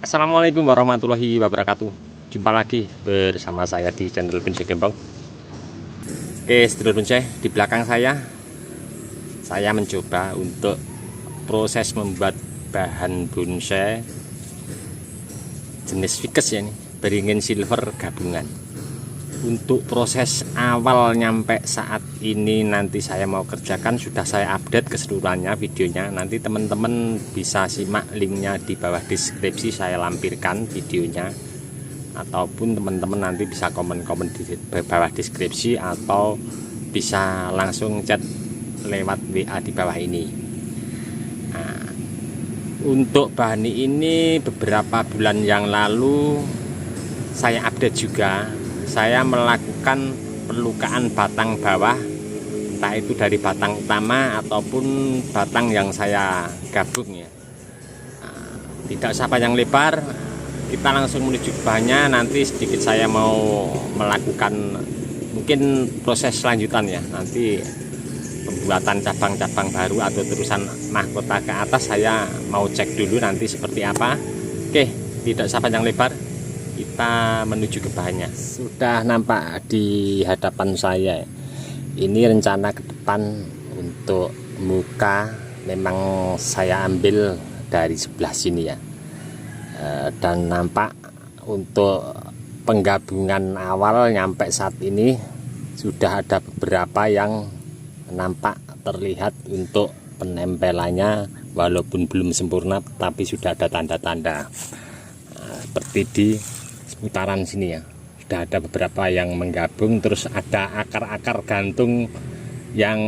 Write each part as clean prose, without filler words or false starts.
Assalamualaikum warahmatullahi wabarakatuh. Jumpa lagi bersama saya di channel Bonsai Gembong. Oke, sedulur bonsai, di belakang saya mencoba untuk proses membuat bahan bonsai jenis Ficus ya, ini beringin silver gabungan. Untuk proses awal nyampe saat ini nanti saya mau kerjakan sudah saya update keseluruhannya videonya. Nanti teman-teman bisa simak linknya di bawah deskripsi, saya lampirkan videonya. Ataupun teman-teman nanti bisa komen-komen di bawah deskripsi atau bisa langsung chat lewat WA di bawah ini. Nah, untuk bahan ini beberapa bulan yang lalu saya update juga. Saya melakukan pelukaan batang bawah, entah itu dari batang utama ataupun batang yang saya gabung ya. Nah, tidak usah panjang lebar, kita langsung menuju ke bahannya. Nanti sedikit saya mau melakukan mungkin proses selanjutan ya, nanti pembuatan cabang-cabang baru atau terusan mahkota ke atas. Saya mau cek dulu nanti seperti apa. Oke, tidak usah panjang lebar, kita menuju ke bahannya. Sudah nampak di hadapan saya, ini rencana ke depan. Untuk muka memang saya ambil dari sebelah sini ya, dan nampak untuk penggabungan awal nyampe saat ini sudah ada beberapa yang nampak terlihat untuk penempelannya, walaupun belum sempurna tapi sudah ada tanda-tanda. Seperti di seputaran sini ya, sudah ada beberapa yang menggabung. Terus ada akar-akar gantung yang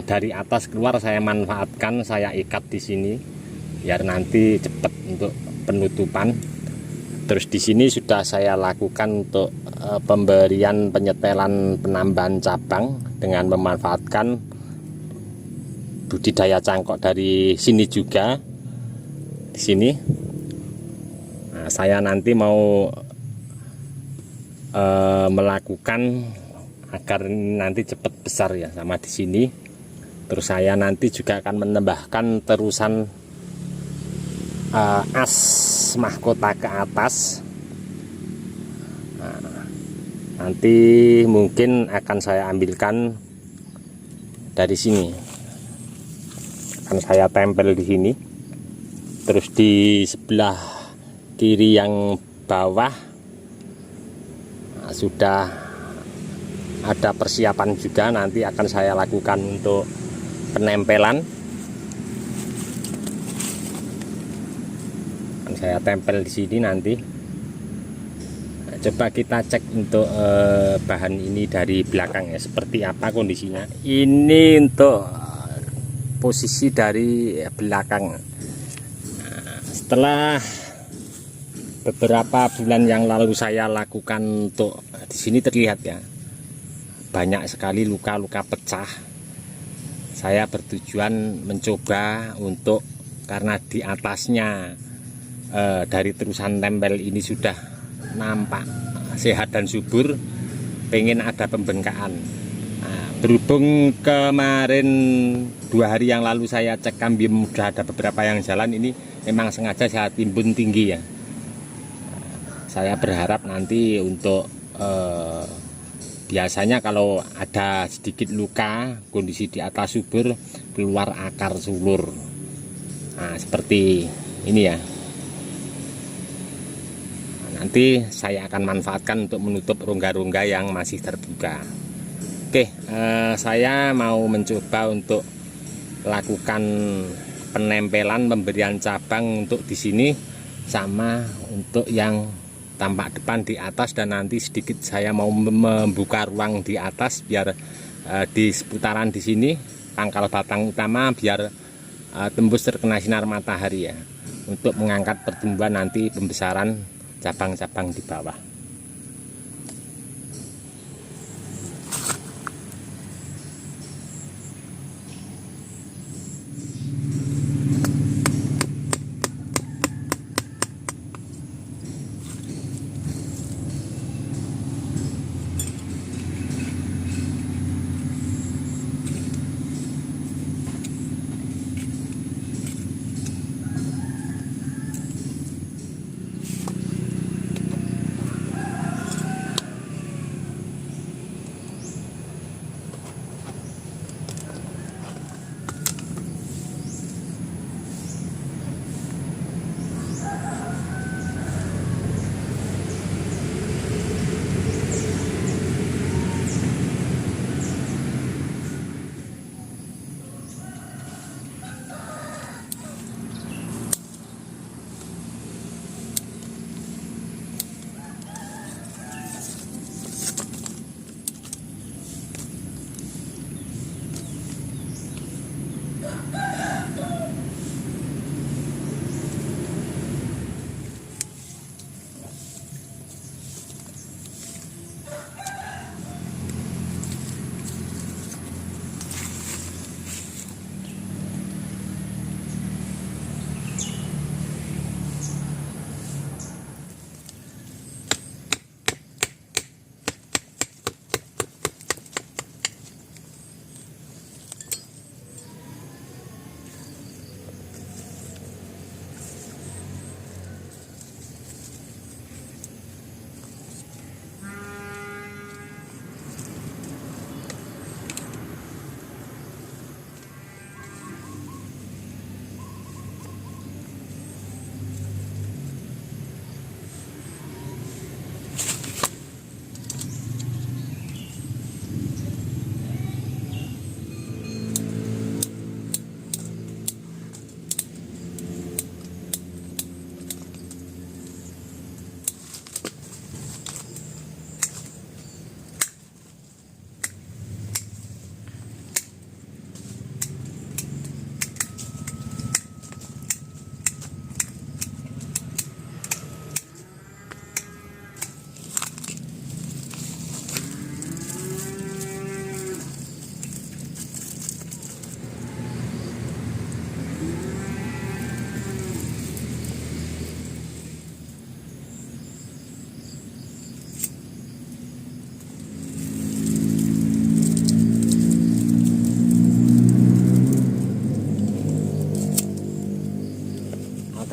dari atas keluar, saya manfaatkan, saya ikat di sini biar nanti cepat untuk penutupan. Terus di sini sudah saya lakukan untuk pemberian penyetelan penambahan cabang dengan memanfaatkan budidaya cangkok dari sini juga. Di sini nah, saya nanti mau melakukan agar nanti cepat besar ya, sama di sini. Terus saya nanti juga akan menambahkan terusan as mahkota ke atas. Nah, nanti mungkin akan saya ambilkan dari sini, akan saya tempel di sini. Terus di sebelah kiri yang bawah sudah ada persiapan juga, nanti akan saya lakukan untuk penempelan. Akan saya tempel di sini nanti. Nah, coba kita cek untuk bahan ini dari belakang ya, seperti apa kondisinya. Ini untuk posisi dari belakang. Nah, setelah beberapa bulan yang lalu saya lakukan, untuk di sini terlihat ya, banyak sekali luka-luka pecah. Saya bertujuan mencoba untuk, karena di atasnya dari terusan tempel ini sudah nampak sehat dan subur, pengen ada pembengkakan. Nah, berhubung kemarin 2 hari yang lalu saya cek kambium sudah ada beberapa yang jalan, ini memang sengaja saya timbun tinggi ya. Saya berharap nanti untuk biasanya kalau ada sedikit luka, kondisi di atas subur, keluar akar sulur. Nah, seperti ini ya. Nah, nanti saya akan manfaatkan untuk menutup rongga-rongga yang masih terbuka. Oke, saya mau mencoba untuk lakukan penempelan, pemberian cabang untuk di sini, sama untuk yang tampak depan di atas. Dan nanti sedikit saya mau membuka ruang di atas biar di seputaran di sini pangkal batang utama biar tembus terkena sinar matahari ya, untuk mengangkat pertumbuhan nanti pembesaran cabang-cabang di bawah.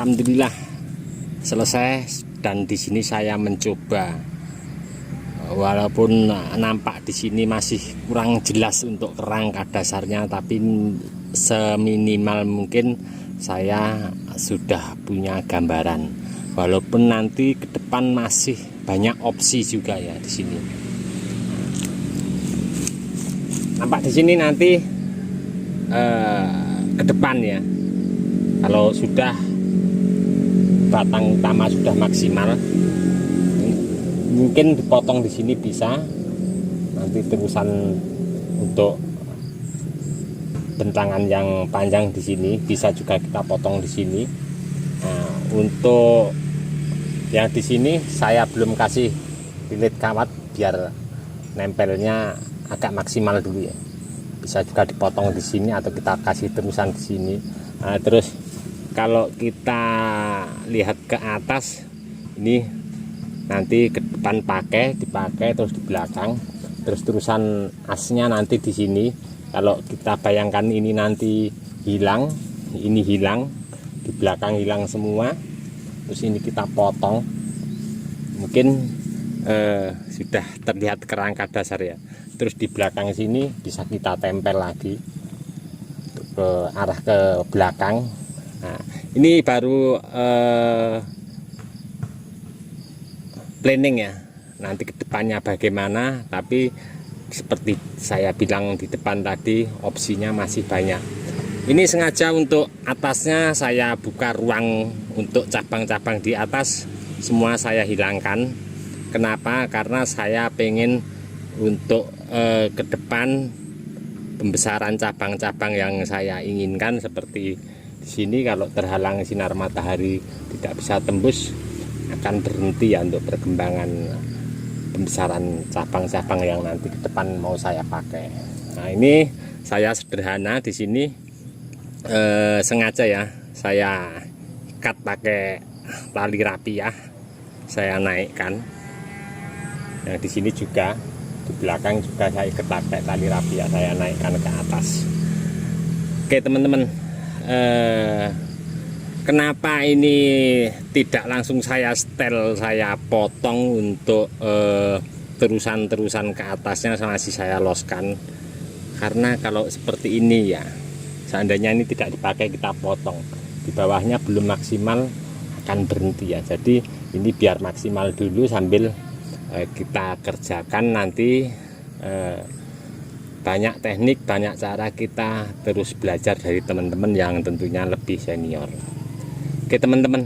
alhamdulillah selesai. Dan di sini saya mencoba, walaupun nampak di sini masih kurang jelas untuk kerangka dasarnya, tapi seminimal mungkin saya sudah punya gambaran. Walaupun nanti ke depan masih banyak opsi juga ya di sini. Nampak di sini nanti ke depan ya, kalau sudah batang utama sudah maksimal, mungkin dipotong di sini bisa. Nanti terusan untuk bentangan yang panjang di sini bisa juga kita potong di sini. Nah, untuk yang di sini saya belum kasih lilit kawat biar nempelnya agak maksimal dulu ya. Bisa juga dipotong di sini atau kita kasih terusan di sini. Nah, terus kalau kita lihat ke atas ini nanti ke depan dipakai terus di belakang, terus terusan asnya nanti di sini. Kalau kita bayangkan ini nanti hilang, ini hilang, di belakang hilang semua, terus ini kita potong, mungkin sudah terlihat kerangka dasar ya. Terus di belakang sini bisa kita tempel lagi ke arah ke belakang. Nah, ini baru planning ya, nanti ke depannya bagaimana, tapi seperti saya bilang di depan tadi, opsinya masih banyak. Ini sengaja untuk atasnya saya buka ruang untuk cabang-cabang di atas, semua saya hilangkan. Kenapa? Karena saya pengen untuk ke depan pembesaran cabang-cabang yang saya inginkan. Seperti di sini kalau terhalang sinar matahari tidak bisa tembus, akan berhenti ya untuk perkembangan pembesaran cabang-cabang yang nanti ke depan mau saya pakai. Nah, ini saya sederhana di sini, sengaja ya saya ikat pakai tali rapiah, saya naikkan. Yang di sini juga, di belakang juga saya ikat pakai tali rapiah, saya naikkan ke atas. Oke teman-teman, kenapa ini tidak langsung saya setel, saya potong untuk terusan-terusan ke atasnya masih saya loskan. Karena kalau seperti ini ya, seandainya ini tidak dipakai kita potong, di bawahnya belum maksimal akan berhenti ya. Jadi ini biar maksimal dulu sambil kita kerjakan nanti. Banyak teknik, banyak cara, kita terus belajar dari teman-teman yang tentunya lebih senior. Oke teman-teman,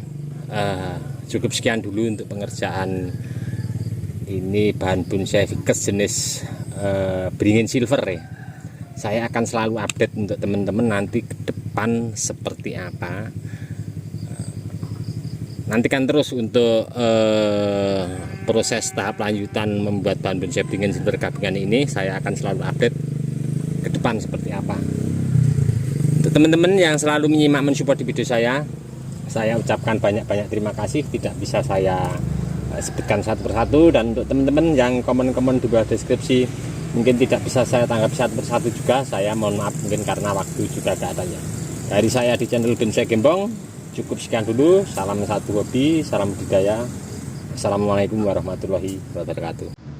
cukup sekian dulu untuk pengerjaan ini bahan bonsai ficus jenis beringin silver ya. Saya akan selalu update untuk teman-teman nanti ke depan seperti apa. Nantikan terus untuk proses tahap lanjutan membuat bahan bonsai beringin silver gabungan ini. Saya akan selalu update ke depan seperti apa. Untuk teman-teman yang selalu menyimak mensupport di video saya ucapkan banyak-banyak terima kasih. Tidak bisa saya sebutkan satu persatu. Dan untuk teman-teman yang komen-komen di bawah deskripsi mungkin tidak bisa saya tanggapi satu persatu juga, saya mohon maaf mungkin karena waktu juga gak adanya. Dari saya di channel Bonsai Gembong cukup sekian dulu. Salam satu hobi, salam budidaya. Assalamualaikum warahmatullahi wabarakatuh.